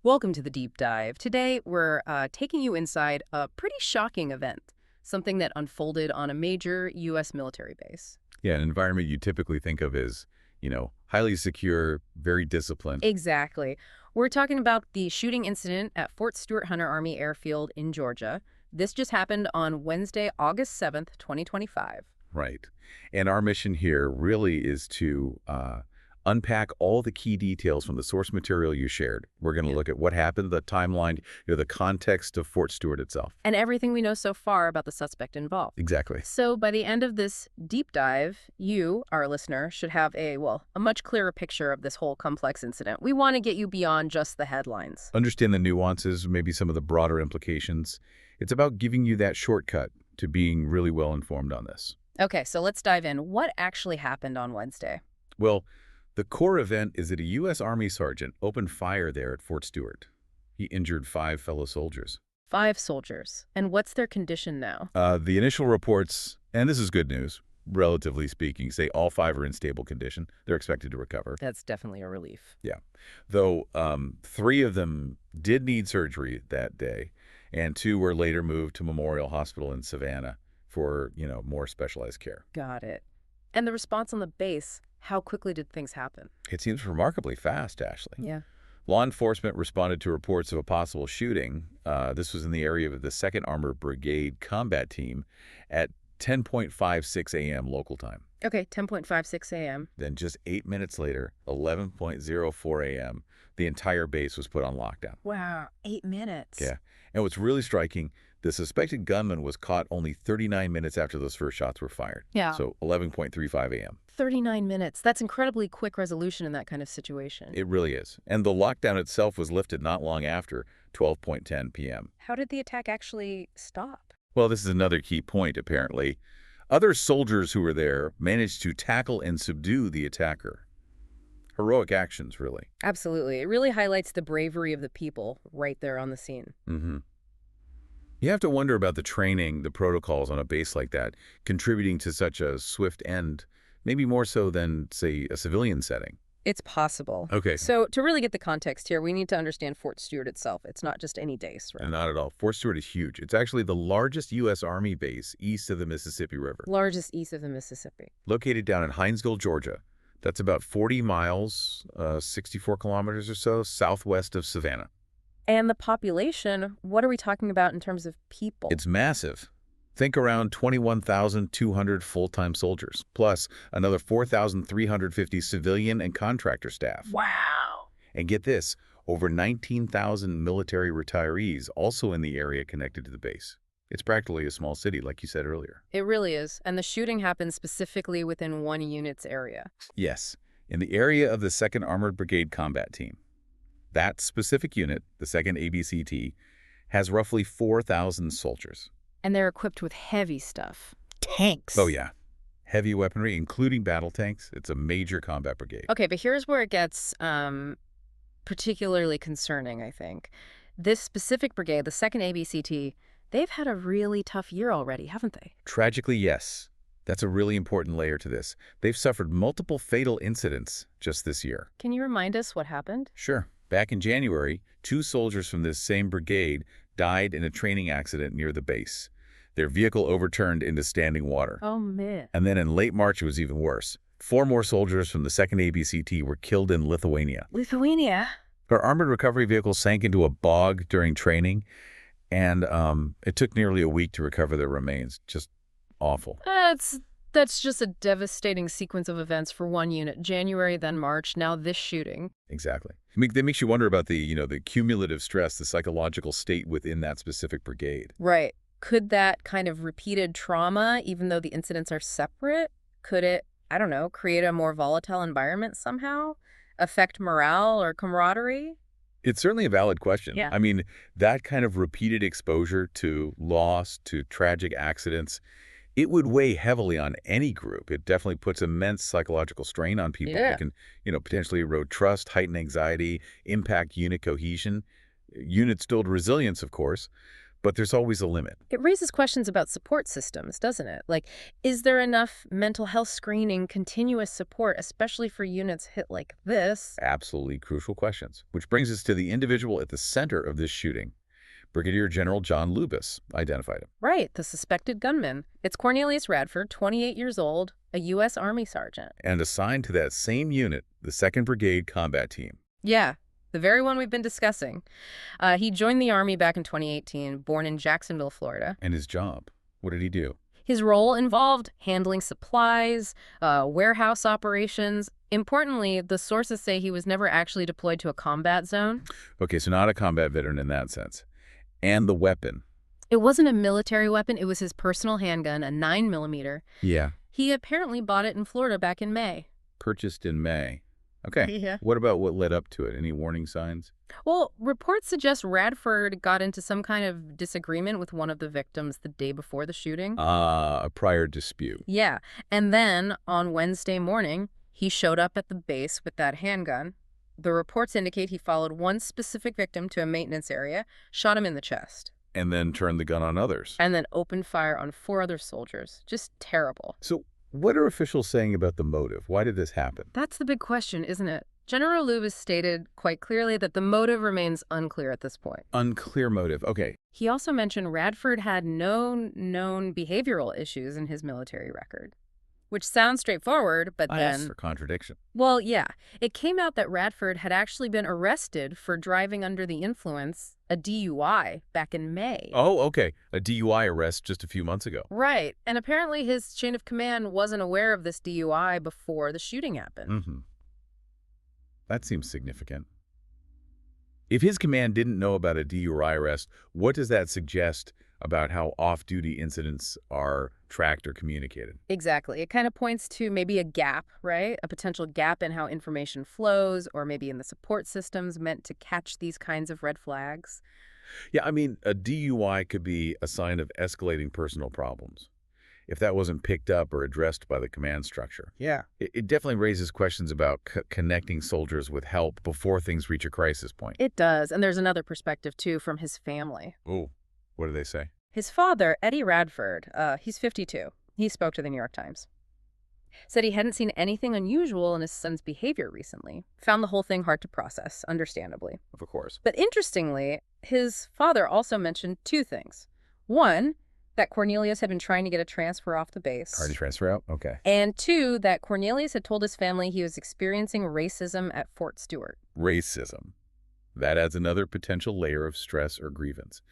Welcome to the deep dive. Today, we're taking you inside a pretty shocking event, something that unfolded on a major U.S. military base. Yeah, an environment you typically think of as, highly secure, very disciplined. Exactly. We're talking about the shooting incident at Fort Stewart Hunter Army Airfield in Georgia. This just happened on Wednesday, August 7th, 2025. Right. And our mission here really is to unpack all the key details from the source material you shared. We're going to look at what happened, the timeline, the context of Fort Stewart itself. And everything we know so far about the suspect involved. Exactly. So by the end of this deep dive, you, our listener, should have a much clearer picture of this whole complex incident. We want to get you beyond just the headlines. Understand the nuances, maybe some of the broader implications. It's about giving you that shortcut to being really well informed on this. Okay, so let's dive in. What actually happened on Wednesday? Well, the core event is that a U.S. Army sergeant opened fire there at Fort Stewart. He injured 5 fellow soldiers. 5 soldiers. And what's their condition now? The initial reports, and this is good news, relatively speaking, say all 5 are in stable condition. They're expected to recover. That's definitely a relief. Yeah. Though 3 of them did need surgery that day, and 2 were later moved to Memorial Hospital in Savannah for, more specialized care. Got it. And the response on the base, how quickly did things happen? It seems remarkably fast, Ashley. Yeah. Law enforcement responded to reports of a possible shooting. This was in the area of the 2nd Armored Brigade combat team at 10:56 a.m. local time. Okay, 10:56 a.m. Then just 8 minutes later, 11:04 a.m., the entire base was put on lockdown. Wow, 8 minutes. Yeah. And what's really striking, the suspected gunman was caught only 39 minutes after those first shots were fired. Yeah. So 11:35 a.m. 39 minutes. That's incredibly quick resolution in that kind of situation. It really is. And the lockdown itself was lifted not long after 12:10 p.m. How did the attack actually stop? Well, this is another key point, apparently. Other soldiers who were there managed to tackle and subdue the attacker. Heroic actions, really. Absolutely. It really highlights the bravery of the people right there on the scene. Mm-hmm. You have to wonder about the training, the protocols on a base like that, contributing to such a swift end, maybe more so than, say, a civilian setting. It's possible. Okay. So to really get the context here, we need to understand Fort Stewart itself. It's not just any base, right? Not at all. Fort Stewart is huge. It's actually the largest U.S. Army base east of the Mississippi River. Largest east of the Mississippi. Located down in Hinesville, Georgia. That's about 40 miles, 64 kilometers or so, southwest of Savannah. And the population, what are we talking about in terms of people? It's massive. Think around 21,200 full-time soldiers, plus another 4,350 civilian and contractor staff. Wow. And get this, over 19,000 military retirees also in the area connected to the base. It's practically a small city, like you said earlier. It really is. And the shooting happened specifically within one unit's area. Yes, in the area of the 2nd Armored Brigade combat team. That specific unit, the 2nd ABCT, has roughly 4,000 soldiers. And they're equipped with heavy stuff. Tanks. Oh, yeah. Heavy weaponry, including battle tanks. It's a major combat brigade. Okay, but here's where it gets particularly concerning, I think. This specific brigade, the 2nd ABCT, they've had a really tough year already, haven't they? Tragically, yes. That's a really important layer to this. They've suffered multiple fatal incidents just this year. Can you remind us what happened? Sure. Back in January, 2 soldiers from this same brigade died in a training accident near the base. Their vehicle overturned into standing water. Oh, man. And then in late March, it was even worse. 4 more soldiers from the 2nd ABCT were killed in Lithuania. Lithuania? Their armored recovery vehicle sank into a bog during training, and it took nearly a week to recover their remains. Just awful. That's just a devastating sequence of events for one unit. January, then March, now this shooting. Exactly. That makes you wonder about the cumulative stress, the psychological state within that specific brigade. Right. Could that kind of repeated trauma, even though the incidents are separate, could it, I don't know, create a more volatile environment somehow? Affect morale or camaraderie? It's certainly a valid question. Yeah. I mean, that kind of repeated exposure to loss, to tragic accidents, it would weigh heavily on any group. It definitely puts immense psychological strain on people. Yeah. It can, potentially erode trust, heighten anxiety, impact unit cohesion. Units build resilience, of course. But there's always a limit. It raises questions about support systems, doesn't it? Like, is there enough mental health screening, continuous support, especially for units hit like this? Absolutely crucial questions. Which brings us to the individual at the center of this shooting. Brigadier General John Lubis identified him. Right, the suspected gunman. It's Quornelius Radford, 28 years old, a U.S. Army sergeant. And assigned to that same unit, the 2nd Brigade Combat Team. Yeah, the very one we've been discussing. He joined the Army back in 2018, born in Jacksonville, Florida. And his job, what did he do? His role involved handling supplies, warehouse operations. Importantly, the sources say he was never actually deployed to a combat zone. Okay, so not a combat veteran in that sense. And the weapon. It wasn't a military weapon, it was his personal handgun, a 9mm. Yeah. He apparently bought it in Florida back in May. Purchased in May. Okay. Yeah. What about what led up to it? Any warning signs? Well, reports suggest Radford got into some kind of disagreement with one of the victims the day before the shooting. A prior dispute. Yeah, and then on Wednesday morning, he showed up at the base with that handgun. The reports indicate he followed one specific victim to a maintenance area, shot him in the chest, And then turned the gun on others. and then opened fire on 4 other soldiers. Just terrible. So what are officials saying about the motive? Why did this happen? That's the big question, isn't it? General Lubis stated quite clearly that the motive remains unclear at this point. Unclear motive. Okay. He also mentioned Radford had no known behavioral issues in his military record, which sounds straightforward, but That's then... for contradiction. Well, yeah. It came out that Radford had actually been arrested for driving under the influence, a DUI, back in May. Oh, okay. A DUI arrest just a few months ago. Right. And apparently his chain of command wasn't aware of this DUI before the shooting happened. Mm-hmm. That seems significant. If his command didn't know about a DUI arrest, what does that suggest about how off-duty incidents are tracked or communicated? Exactly. It kind of points to maybe a gap, right? A potential gap in how information flows, or maybe in the support systems meant to catch these kinds of red flags. Yeah, I mean, a DUI could be a sign of escalating personal problems if that wasn't picked up or addressed by the command structure. Yeah. It definitely raises questions about connecting soldiers with help before things reach a crisis point. It does. And there's another perspective, too, from his family. Oh, what do they say? His father, Eddie Radford, he's 52. He spoke to the New York Times. Said he hadn't seen anything unusual in his son's behavior recently. Found the whole thing hard to process, understandably. Of course. But interestingly, his father also mentioned 2 things. One, that Quornelius had been trying to get a transfer off the base. Hard to transfer out? Okay. And 2, that Quornelius had told his family he was experiencing racism at Fort Stewart. Racism. That adds another potential layer of stress or grievance.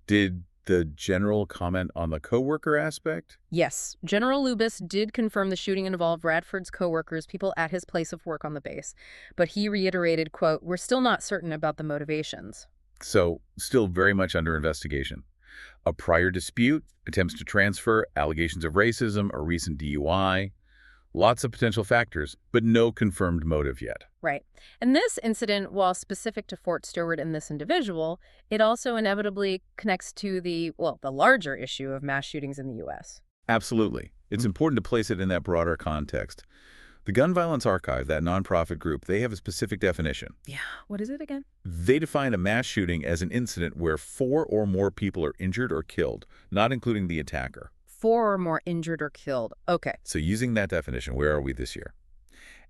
Did the general comment on the coworker aspect? Yes, General Lubis did confirm the shooting involved Radford's coworkers, people at his place of work on the base. But he reiterated, quote, "We're still not certain about the motivations." So, still very much under investigation. A prior dispute, attempts to transfer, allegations of racism, a recent DUI. Lots of potential factors, but no confirmed motive yet. Right. And this incident, while specific to Fort Stewart and this individual, it also inevitably connects to the larger issue of mass shootings in the U.S. Absolutely. It's important to place it in that broader context. The Gun Violence Archive, that nonprofit group, they have a specific definition. Yeah. What is it again? They define a mass shooting as an incident where 4 or more people are injured or killed, not including the attacker. 4 or more injured or killed. Okay. So using that definition, where are we this year?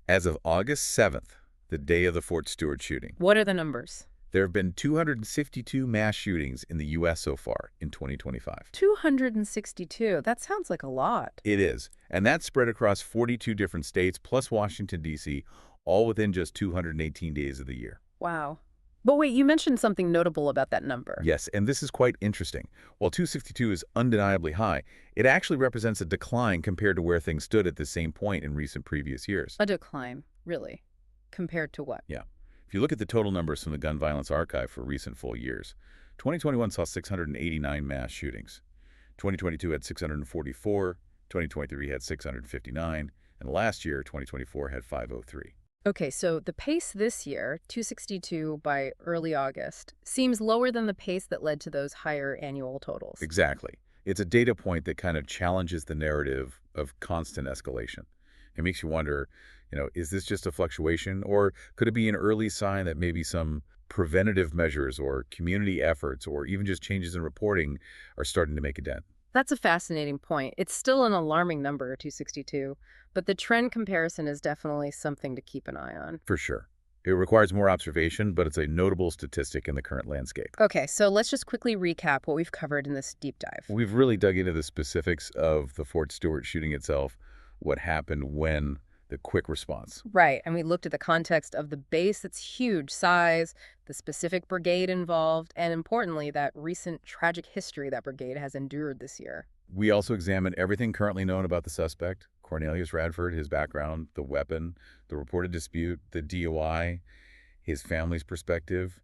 As of August 7th, the day of the Fort Stewart shooting, What are the numbers? there have been 262 mass shootings in the U.S. so far in 2025. 262. That sounds like a lot. It is. And that's spread across 42 different states, plus Washington, D.C., all within just 218 days of the year. Wow. But wait, you mentioned something notable about that number. Yes, and this is quite interesting. While 262 is undeniably high, it actually represents a decline compared to where things stood at the same point in recent previous years. A decline, really. Compared to what? Yeah. If you look at the total numbers from the Gun Violence Archive for recent full years, 2021 saw 689 mass shootings. 2022 had 644, 2023 had 659, and last year, 2024, had 503. Okay, so the pace this year, 262 by early August, seems lower than the pace that led to those higher annual totals. Exactly. It's a data point that kind of challenges the narrative of constant escalation. It makes you wonder, is this just a fluctuation, or could it be an early sign that maybe some preventative measures or community efforts or even just changes in reporting are starting to make a dent. That's a fascinating point. It's still an alarming number, 262, but the trend comparison is definitely something to keep an eye on. For sure. It requires more observation, but it's a notable statistic in the current landscape. Okay, so let's just quickly recap what we've covered in this deep dive. We've really dug into the specifics of the Fort Stewart shooting itself, what happened when, the quick response. Right, and we looked at the context of the base, its huge size, the specific brigade involved, and importantly, that recent tragic history that brigade has endured this year. We also examined everything currently known about the suspect, Quornelius Radford, his background, the weapon, the reported dispute, the DOI, his family's perspective,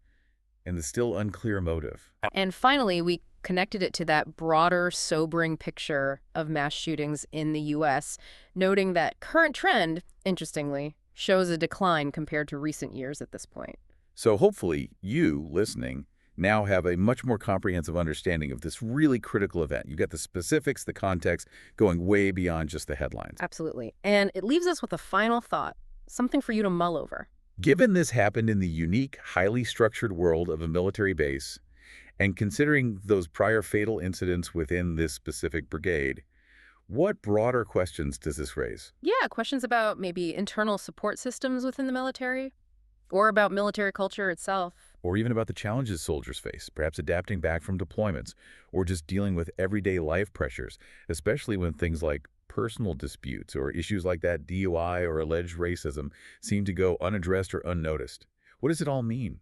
and the still unclear motive. And finally, we connected it to that broader, sobering picture of mass shootings in the U.S., noting that current trend, interestingly, shows a decline compared to recent years at this point. So hopefully you, listening, now have a much more comprehensive understanding of this really critical event. You get the specifics, the context, going way beyond just the headlines. Absolutely. And it leaves us with a final thought, something for you to mull over. Given this happened in the unique, highly structured world of a military base, and considering those prior fatal incidents within this specific brigade, what broader questions does this raise? Yeah, questions about maybe internal support systems within the military, or about military culture itself. Or even about the challenges soldiers face, perhaps adapting back from deployments, or just dealing with everyday life pressures, especially when things like personal disputes or issues like that DUI or alleged racism seem to go unaddressed or unnoticed. What does it all mean?